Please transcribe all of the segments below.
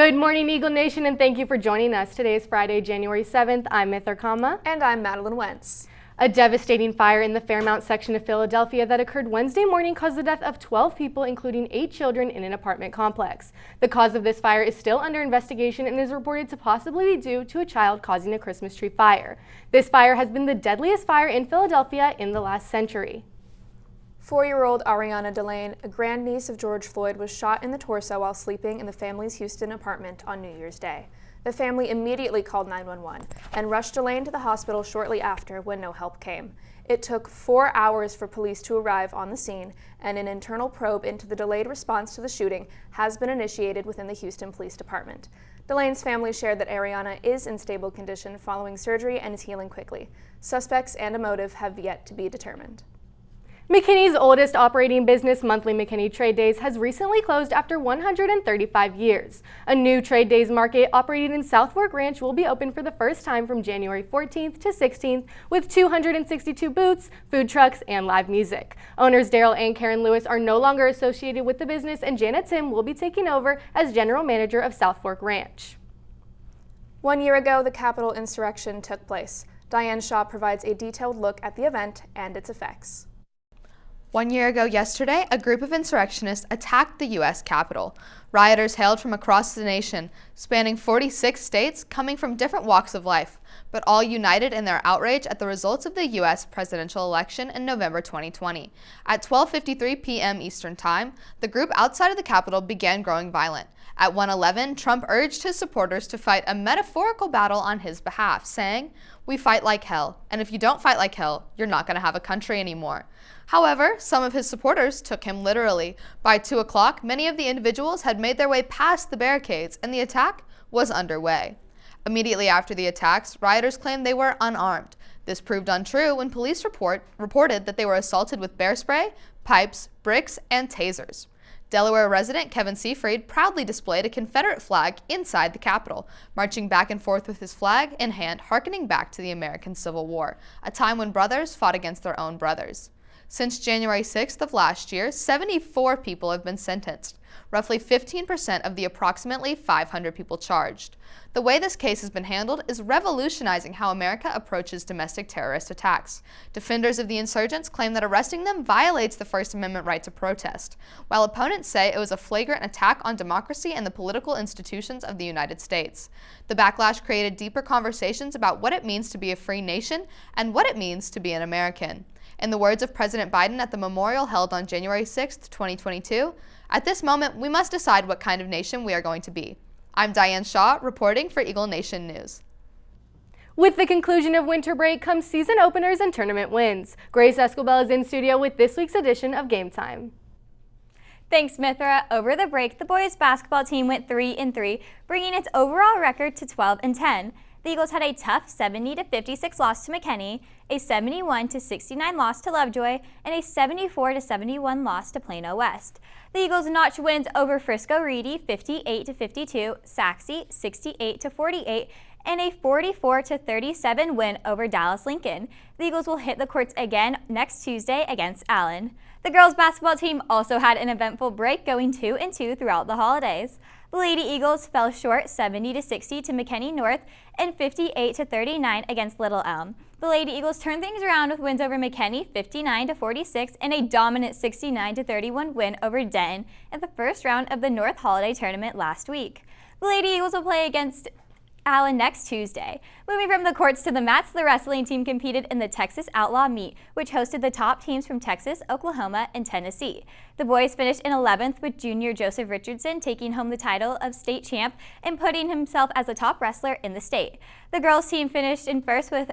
Good morning, Eagle Nation, and thank you for joining us. Today is Friday, January 7th. I'm Mithra Kama. And I'm Madeline Wentz. A devastating fire in the Fairmount section of Philadelphia that occurred Wednesday morning caused the death of 12 people, including 8 children, in an apartment complex. The cause of this fire is still under investigation and is reported to possibly be due to a child causing a Christmas tree fire. This fire has been the deadliest fire in Philadelphia in the last century. 4-year-old Ariana Delane, a grandniece of George Floyd, was shot in the torso while sleeping in the family's Houston apartment on New Year's Day. The family immediately called 911 and rushed Delane to the hospital shortly after when no help came. It took 4 hours for police to arrive on the scene, and an internal probe into the delayed response to the shooting has been initiated within the Houston Police Department. Delane's family shared that Ariana is in stable condition following surgery and is healing quickly. Suspects and a motive have yet to be determined. McKinney's oldest operating business, Monthly McKinney Trade Days, has recently closed after 135 years. A new Trade Days market operating in South Fork Ranch will be open for the first time from January 14th to 16th with 262 booths, food trucks, and live music. Owners Daryl and Karen Lewis are no longer associated with the business, and Jana Tim will be taking over as general manager of South Fork Ranch. 1 year ago, the Capitol insurrection took place. Diane Shaw provides a detailed look at the event and its effects. 1 year ago yesterday, a group of insurrectionists attacked the U.S. Capitol. Rioters hailed from across the nation, spanning 46 states, coming from different walks of life, but all united in their outrage at the results of the U.S. presidential election in November 2020. At 12:53 p.m. Eastern Time, the group outside of the Capitol began growing violent. At 1:11, Trump urged his supporters to fight a metaphorical battle on his behalf, saying, "We fight like hell, and if you don't fight like hell, you're not going to have a country anymore." However, some of his supporters took him literally. By 2 o'clock, many of the individuals had made their way past the barricades, and the attack was underway. Immediately after the attacks, rioters claimed they were unarmed. This proved untrue when police reported that they were assaulted with bear spray, pipes, bricks, and tasers. Delaware resident Kevin Seafried proudly displayed a Confederate flag inside the Capitol, marching back and forth with his flag in hand, hearkening back to the American Civil War, a time when brothers fought against their own brothers. Since January 6th of last year, 74 people have been sentenced, roughly 15% of the approximately 500 people charged. The way this case has been handled is revolutionizing how America approaches domestic terrorist attacks. Defenders of the insurgents claim that arresting them violates the First Amendment right to protest, while opponents say it was a flagrant attack on democracy and the political institutions of the United States. The backlash created deeper conversations about what it means to be a free nation and what it means to be an American. In the words of President Biden at the memorial held on January 6, 2022, "At this moment, we must decide what kind of nation we are going to be." I'm Diane Shaw, reporting for Eagle Nation News. With the conclusion of winter break comes season openers and tournament wins. Grace Escobel is in studio with this week's edition of Game Time. Thanks, Mithra. Over the break, the boys basketball team went 3-3, bringing its overall record to 12-10. The Eagles had a tough 70-56 loss to McKinney, a 71-69 loss to Lovejoy, and a 74-71 loss to Plano West. The Eagles notched wins over Frisco Reedy 58-52, Saxe 68-48, and a 44-37 win over Dallas Lincoln. The Eagles will hit the courts again next Tuesday against Allen. The girls basketball team also had an eventful break, going 2-2 throughout the holidays. The Lady Eagles fell short 70-60 to McKinney North and 58-39 against Little Elm. The Lady Eagles turned things around with wins over McKinney 59-46 and a dominant 69-31 win over Denton in the first round of the North Holiday Tournament last week. The Lady Eagles will play against Allen next Tuesday. Moving from the courts to the mats, the wrestling team competed in the Texas Outlaw Meet, which hosted the top teams from Texas, Oklahoma, and Tennessee. The boys finished in 11th with junior Joseph Richardson taking home the title of state champ and putting himself as the top wrestler in the state. The girls team finished in first with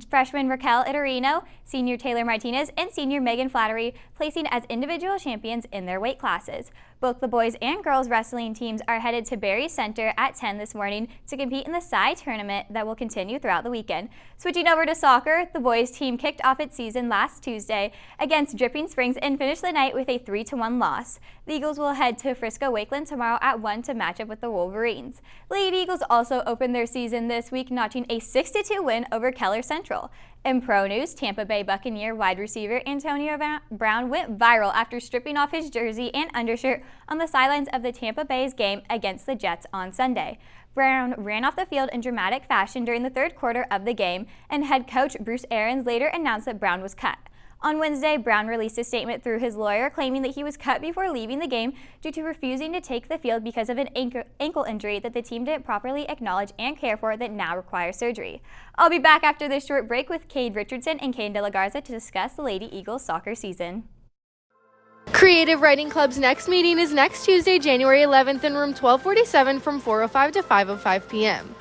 freshman Raquel Itorino, senior Taylor Martinez, and senior Megan Flattery placing as individual champions in their weight classes. Both the boys and girls wrestling teams are headed to Berry Center at 10 this morning to compete in the Psy tournament that will continue throughout the weekend. Switching over to soccer, the boys team kicked off its season last Tuesday against Dripping Springs and finished the night with a 3-1 loss. The Eagles will head to Frisco Wakeland tomorrow at 1 to match up with the Wolverines. Lady Eagles also opened their season this week, notching a 6-2 win over Keller Central. Central. In pro news, Tampa Bay Buccaneer wide receiver Antonio Brown went viral after stripping off his jersey and undershirt on the sidelines of the Tampa Bay's game against the Jets on Sunday. Brown ran off the field in dramatic fashion during the third quarter of the game, and head coach Bruce Arians later announced that Brown was cut. On Wednesday, Brown released a statement through his lawyer claiming that he was cut before leaving the game due to refusing to take the field because of an ankle injury that the team didn't properly acknowledge and care for that now requires surgery. I'll be back after this short break with Cade Richardson and Kane De La Garza to discuss the Lady Eagles soccer season. Creative Writing Club's next meeting is next Tuesday, January 11th in room 1247 from 4:05 to 5:05 p.m.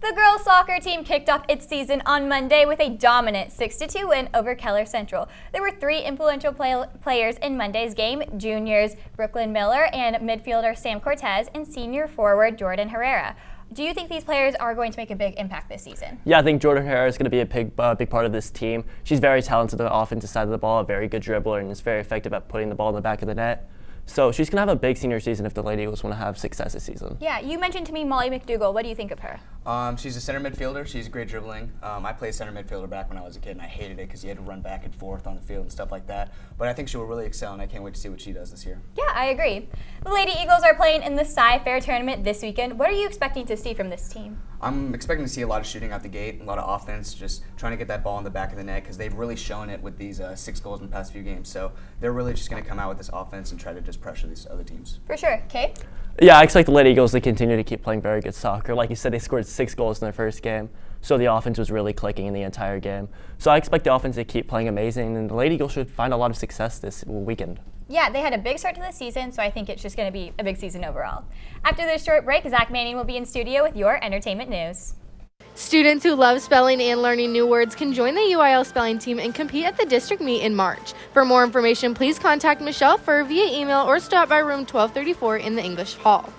The girls soccer team kicked off its season on Monday with a dominant 6-2 win over Keller Central. There were three influential players in Monday's game: juniors Brooklyn Miller and midfielder Sam Cortez and senior forward Jordan Herrera. Do you think these players are going to make a big impact this season? Yeah, I think Jordan Herrera is going to be a big part of this team. She's very talented on the offensive side of the ball, a very good dribbler, and is very effective at putting the ball in the back of the net. So she's going to have a big senior season if the Lady Eagles want to have success this season. Yeah, you mentioned to me Molly McDougall. What do you think of her? She's a center midfielder. She's great dribbling. I played center midfielder back when I was a kid, and I hated it because you had to run back and forth on the field and stuff like that. But I think she will really excel, and I can't wait to see what she does this year. Yeah, I agree. The Lady Eagles are playing in the Sci Fair tournament this weekend. What are you expecting to see from this team? I'm expecting to see a lot of shooting out the gate, a lot of offense, just trying to get that ball in the back of the net because they've really shown it with these 6 goals in the past few games. So they're really just going to come out with this offense and try to just pressure these other teams. For sure. Kate? Yeah, I expect the Lady Eagles to continue to keep playing very good soccer. Like you said, they scored 6 goals in their first game, so the offense was really clicking in the entire game. So I expect the offense to keep playing amazing, and the Lady Eagles should find a lot of success this weekend. Yeah, they had a big start to the season, so I think it's just going to be a big season overall. After this short break, Zach Manning will be in studio with your entertainment news. Students who love spelling and learning new words can join the UIL spelling team and compete at the district meet in March. For more information, please contact Michelle Furr via email or stop by room 1234 in the English Hall.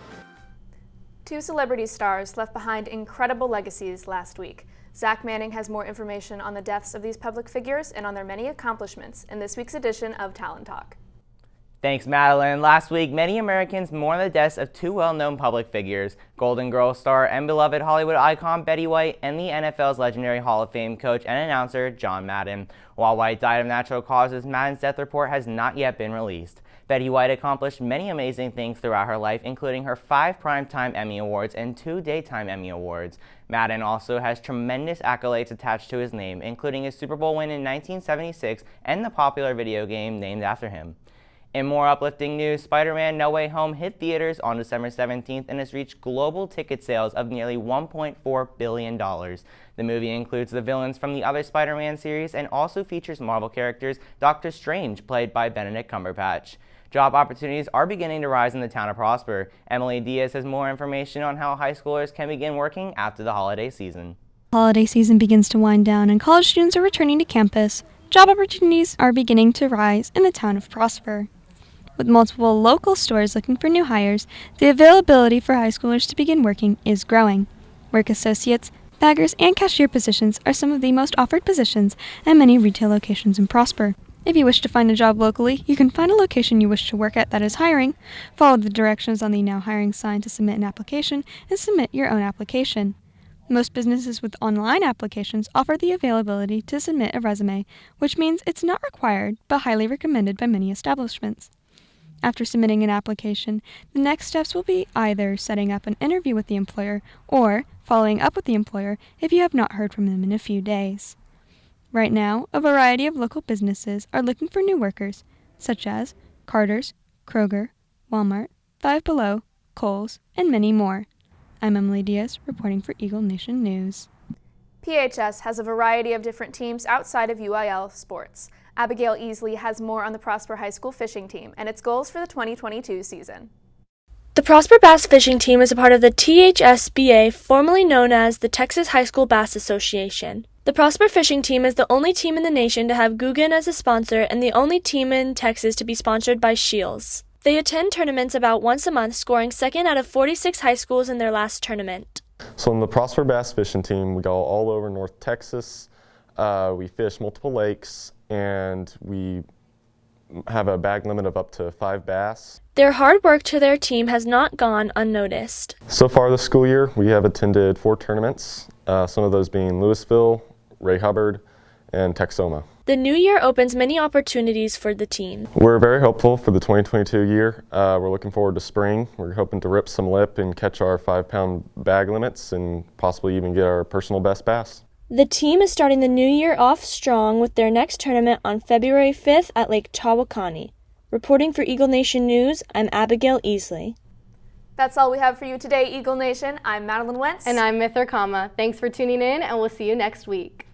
2 celebrity stars left behind incredible legacies last week. Zach Manning has more information on the deaths of these public figures and on their many accomplishments in this week's edition of Talent Talk. Thanks, Madeline. Last week, many Americans mourned the deaths of 2 well-known public figures, Golden Girls star and beloved Hollywood icon Betty White and the NFL's legendary Hall of Fame coach and announcer John Madden. While White died of natural causes, Madden's death report has not yet been released. Betty White accomplished many amazing things throughout her life, including her 5 Primetime Emmy Awards and 2 Daytime Emmy Awards. Madden also has tremendous accolades attached to his name, including his Super Bowl win in 1976 and the popular video game named after him. In more uplifting news, Spider-Man No Way Home hit theaters on December 17th and has reached global ticket sales of nearly $1.4 billion. The movie includes the villains from the other Spider-Man series and also features Marvel characters Doctor Strange, played by Benedict Cumberbatch. Job opportunities are beginning to rise in the town of Prosper. Emily Diaz has more information on how high schoolers can begin working after the holiday season. Holiday season begins to wind down and college students are returning to campus. Job opportunities are beginning to rise in the town of Prosper. With multiple local stores looking for new hires, the availability for high schoolers to begin working is growing. Work associates, baggers, and cashier positions are some of the most offered positions at many retail locations in Prosper. If you wish to find a job locally, you can find a location you wish to work at that is hiring, follow the directions on the Now Hiring sign to submit an application, and submit your own application. Most businesses with online applications offer the availability to submit a resume, which means it's not required but highly recommended by many establishments. After submitting an application, the next steps will be either setting up an interview with the employer or following up with the employer if you have not heard from them in a few days. Right now, a variety of local businesses are looking for new workers, such as Carter's, Kroger, Walmart, Five Below, Kohl's, and many more. I'm Emily Diaz, reporting for Eagle Nation News. PHS has a variety of different teams outside of UIL sports. Abigail Easley has more on the Prosper High School fishing team and its goals for the 2022 season. The Prosper Bass Fishing Team is a part of the THSBA, formerly known as the Texas High School Bass Association. The Prosper Fishing Team is the only team in the nation to have Guggen as a sponsor and the only team in Texas to be sponsored by Shields. They attend tournaments about once a month, scoring second out of 46 high schools in their last tournament. So in the Prosper Bass Fishing Team, we go all over North Texas. We fish multiple lakes, and we have a bag limit of up to 5 bass. Their hard work to their team has not gone unnoticed. So far this school year, we have attended 4 tournaments, some of those being Louisville, Ray Hubbard, and Texoma. The new year opens many opportunities for the team. We're very hopeful for the 2022 year. We're looking forward to spring. We're hoping to rip some lip and catch our 5-pound bag limits and possibly even get our personal best bass. The team is starting the new year off strong with their next tournament on February 5th at Lake Tawakoni. Reporting for Eagle Nation News, I'm Abigail Easley. That's all we have for you today, Eagle Nation. I'm Madeline Wentz. And I'm Mithra Kama. Thanks for tuning in, and we'll see you next week.